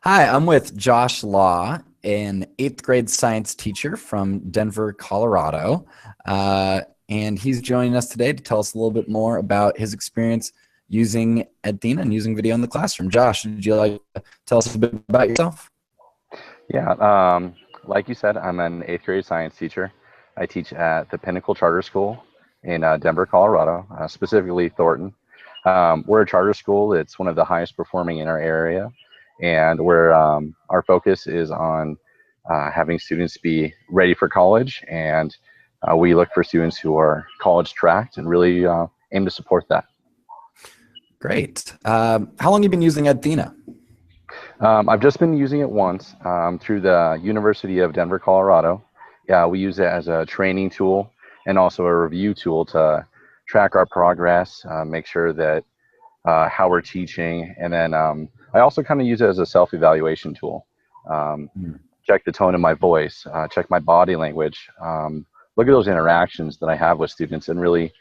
Hi, I'm with Josh Law, an eighth grade science teacher from Denver, Colorado. And he's joining us today to tell us a little bit more about his experience using Athena and using video in the classroom. Josh, would you like to tell us a bit about yourself? Yeah, like you said, I'm an eighth grade science teacher. I teach at the Pinnacle Charter School in Denver, Colorado, specifically Thornton. We're a charter school. It's one of the highest performing in our area, and our focus is on having students be ready for college, and we look for students who are college tracked and really aim to support that. Great. How long have you been using Athena? I've just been using it once through the University of Denver, Colorado. Yeah, we use it as a training tool and also a review tool to track our progress, make sure that how we're teaching, and then I also kind of use it as a self-evaluation tool. Um, Check the tone of my voice, check my body language, look at those interactions that I have with students, and really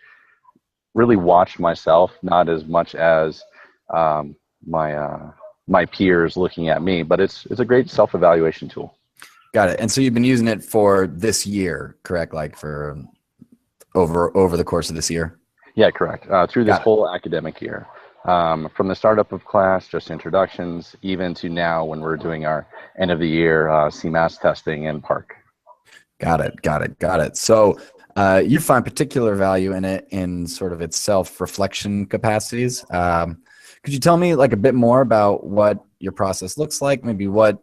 watch myself, not as much as my my peers looking at me, but it's a great self-evaluation tool. Got it. And so you've been using it for this year, correct? Like for over the course of this year? Yeah, correct. Through this Got it. whole academic year, from the startup of class, just introductions, even to now when we're doing our end of the year CMAS testing in Park. Got it. Got it. Got it. So you find particular value in it in sort of its self-reflection capacities. Could you tell me like a bit more about what your process looks like? Maybe what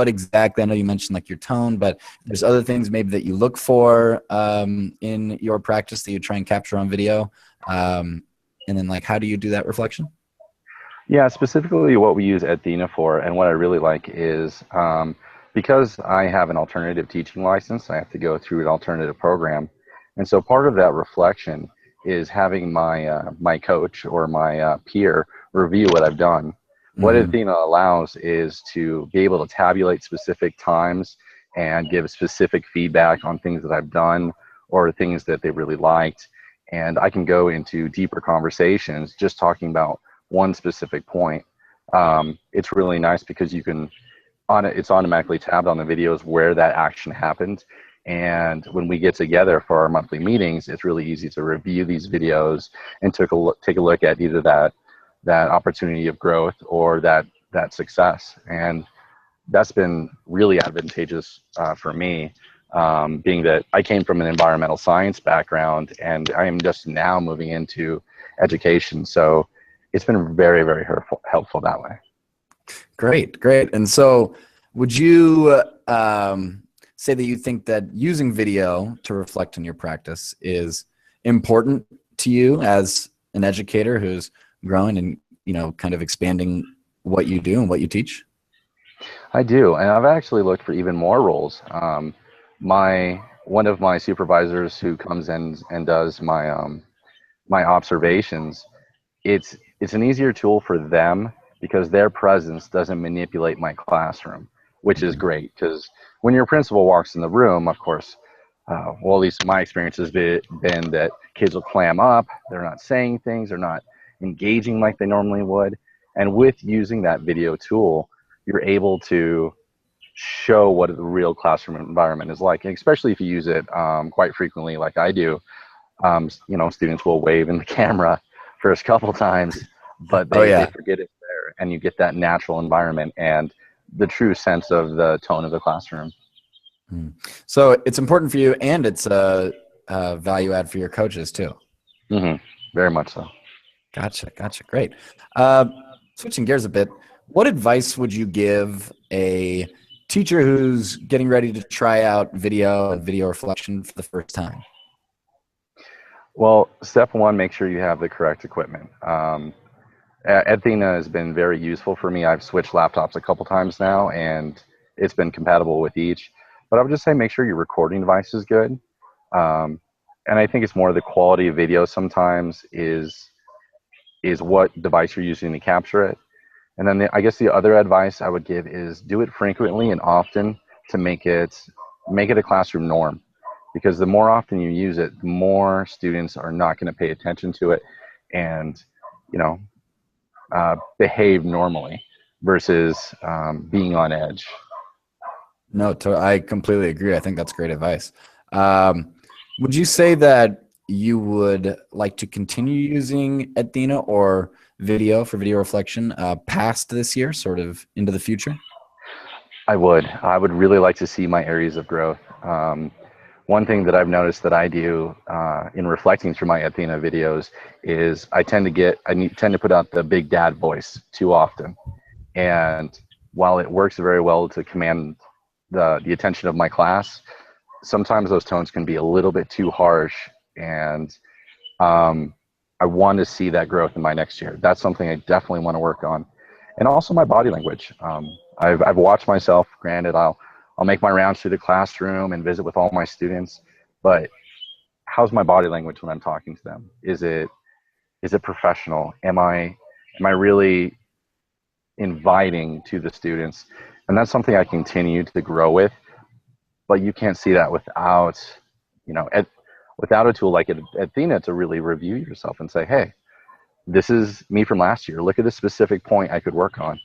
exactly? I know you mentioned like your tone, but there's other things maybe that you look for in your practice that you try and capture on video. And then like how do you do that reflection? Yeah, specifically what we use Athena for, and what I really like is because I have an alternative teaching license, I have to go through an alternative program, and so part of that reflection is having my coach or my peer review what I've done. What Hmm. Athena allows is to be able to tabulate specific times and give specific feedback on things that I've done or things that they really liked, and I can go into deeper conversations just talking about one specific point. It's really nice because you can it's automatically tabbed on the videos where that action happened. And when we get together for our monthly meetings, it's really easy to review these videos and take a look at either that opportunity of growth or that success. And that's been really advantageous for me, being that I came from an environmental science background and I am just now moving into education. So it's been very, very helpful that way. Great, great. And so would you say that you think that using video to reflect on your practice is important to you as an educator who's growing and, kind of expanding what you do and what you teach? I do, and I've actually looked for even more roles. One of my supervisors who comes in and does my observations, it's an easier tool for them because their presence doesn't manipulate my classroom, which is Mhm. great. Because when your principal walks in the room, of course, well, at least my experience has been that kids will clam up, they're not saying things, they're not engaging like they normally would. And with using that video tool, you're able to show what the real classroom environment is like, and especially if you use it quite frequently, like I do. Students will wave in the camera first couple times, but Oh they yeah. forget it's there, and you get that natural environment and the true sense of the tone of the classroom. Mm. So it's important for you and it's a value add for your coaches too. Hmm. Very much so. Gotcha. Gotcha. Great. Uh, Switching gears a bit, what advice would you give a teacher who's getting ready to try out video and video reflection for the first time? Well, step one, make sure you have the correct equipment. Athena has been very useful for me. I've switched laptops a couple times now, and it's been compatible with each. But I would just say make sure your recording device is good. Um, and I think it's more the quality of video sometimes is what device you're using to capture it. And then I guess the other advice I would give is do it frequently and often to make it a classroom norm. Because the more often you use it, the more students are not going to pay attention to it and, you know, behave normally. versus being on edge. No, I completely agree. I think that's great advice. Would you say that you would like to continue using Athena or video for video reflection past this year, sort of into the future? I would really like to see my areas of growth. One thing that I've noticed that I do in reflecting through my Athena videos is I tend to put out the big dad voice too often. And while it works very well to command the attention of my class, sometimes those tones can be a little bit too harsh. And I want to see that growth in my next year. That's something I definitely want to work on. And also my body language. I've watched myself. Granted, I'll make my rounds through the classroom and visit with all my students, but how's my body language when I'm talking to them? Is it professional? Am I really inviting to the students? And that's something I continue to grow with. But you can't see that without, without a tool like Athena to really review yourself and say, hey, this is me from last year. Look at this specific point I could work on.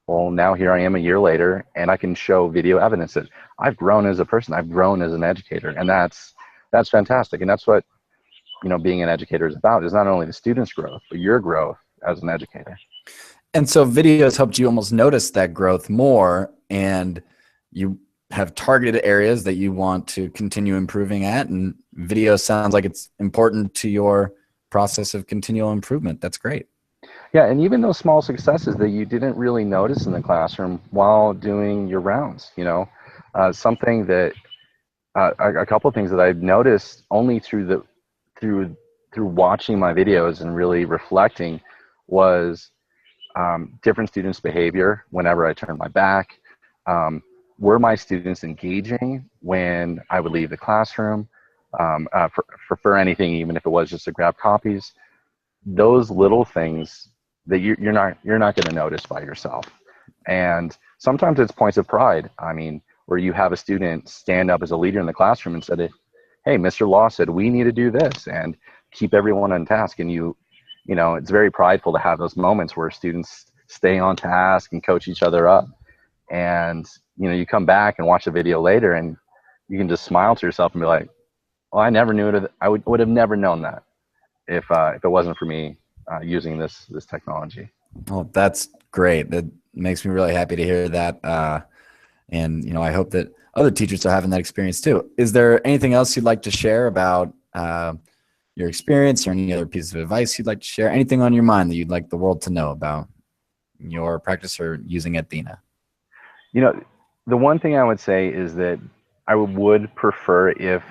Well, now here I am a year later, and I can show video evidence that I've grown as a person. I've grown as an educator, and that's fantastic. And that's what being an educator is about. Is not only the students' growth, but your growth as an educator. And so videos helped you almost notice that growth more, and you have targeted areas that you want to continue improving at. And video sounds like it's important to your process of continual improvement. That's great. Yeah, and even those small successes that you didn't really notice in the classroom while doing your rounds, something that a couple of things that I've noticed only through watching my videos and really reflecting was different students' behavior whenever I turned my back. Were my students engaging when I would leave the classroom for anything, even if it was just to grab copies? Those little things that you're not going to notice by yourself. And sometimes it's points of pride. I mean, where you have a student stand up as a leader in the classroom and said, hey, Mr. Law said we need to do this, and keep everyone on task. And it's very prideful to have those moments where students stay on task and coach each other up. And you come back and watch the video later, and you can just smile to yourself and be like, well, I never knew it. I would have never known that if it wasn't for me using this technology. Oh, that's great. That makes me really happy to hear that. And I hope that other teachers are having that experience too. Is there anything else you'd like to share about your experience, or any other piece of advice you'd like to share? Anything on your mind that you'd like the world to know about your practice or using Athena? The one thing I would say is that I would prefer if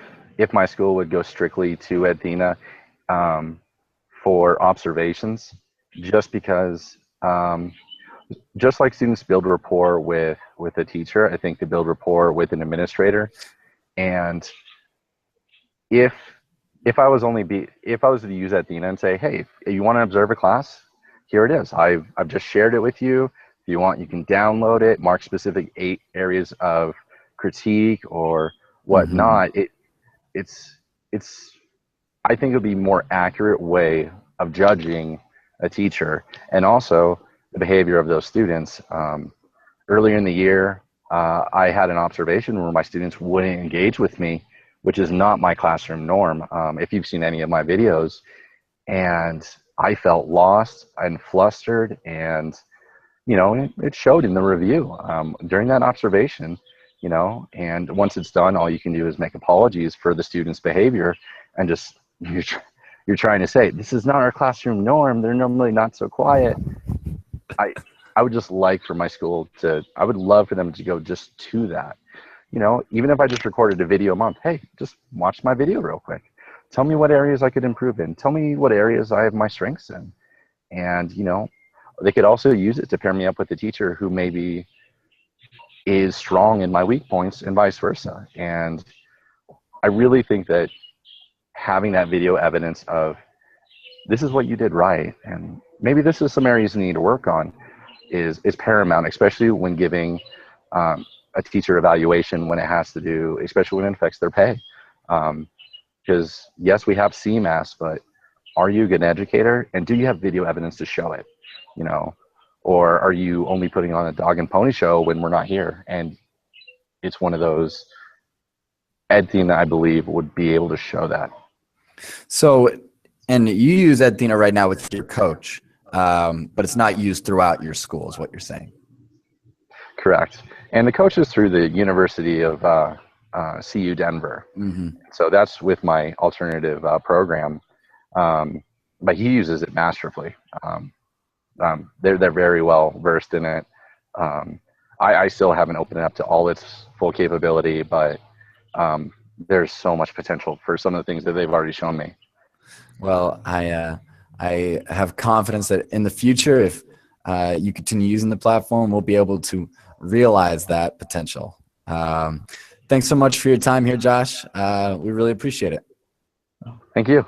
my school would go strictly to Athena for observations, just because just like students build rapport with a teacher, I think they build rapport with an administrator. And if I was to use Athena and say, hey, if you want to observe a class, here it is. I've just shared it with you. If you want, you can download it, mark specific 8 areas of critique or whatnot. It's I think it would be a more accurate way of judging a teacher, and also the behavior of those students. Earlier in the year, I had an observation where my students wouldn't engage with me, which is not my classroom norm. If you've seen any of my videos, and I felt lost and flustered, and it showed in the review during that observation. And once it's done, all you can do is make apologies for the student's behavior, and just you're trying to say, this is not our classroom norm. They're normally not so quiet. I would just like for my school I would love for them to go just to that. Even if I just recorded a video a month, hey, just watch my video real quick. Tell me what areas I could improve in. Tell me what areas I have my strengths in. And, they could also use it to pair me up with a teacher who maybe is strong in my weak points, and vice versa. And I really think that having that video evidence of this is what you did right, and maybe this is some areas you need to work on, is paramount, especially when giving a teacher evaluation, when it has to do, especially when it affects their pay. Because yes, we have CMAS, but are you a good educator, and do you have video evidence to show it? Or are you only putting on a dog and pony show when we're not here? And it's one of those, EdThena, I believe, would be able to show that. So, and you use EdThena right now with your coach, but it's not used throughout your school, is what you're saying. Correct. And the coach is through the University of CU Denver. Mm-hmm. So that's with my alternative program. But he uses it masterfully. They're very well versed in it. I still haven't opened it up to all its full capability, but there's so much potential for some of the things that they've already shown me. Well, I have confidence that in the future, if you continue using the platform, we'll be able to realize that potential. Thanks so much for your time here, Josh. We really appreciate it. Thank you.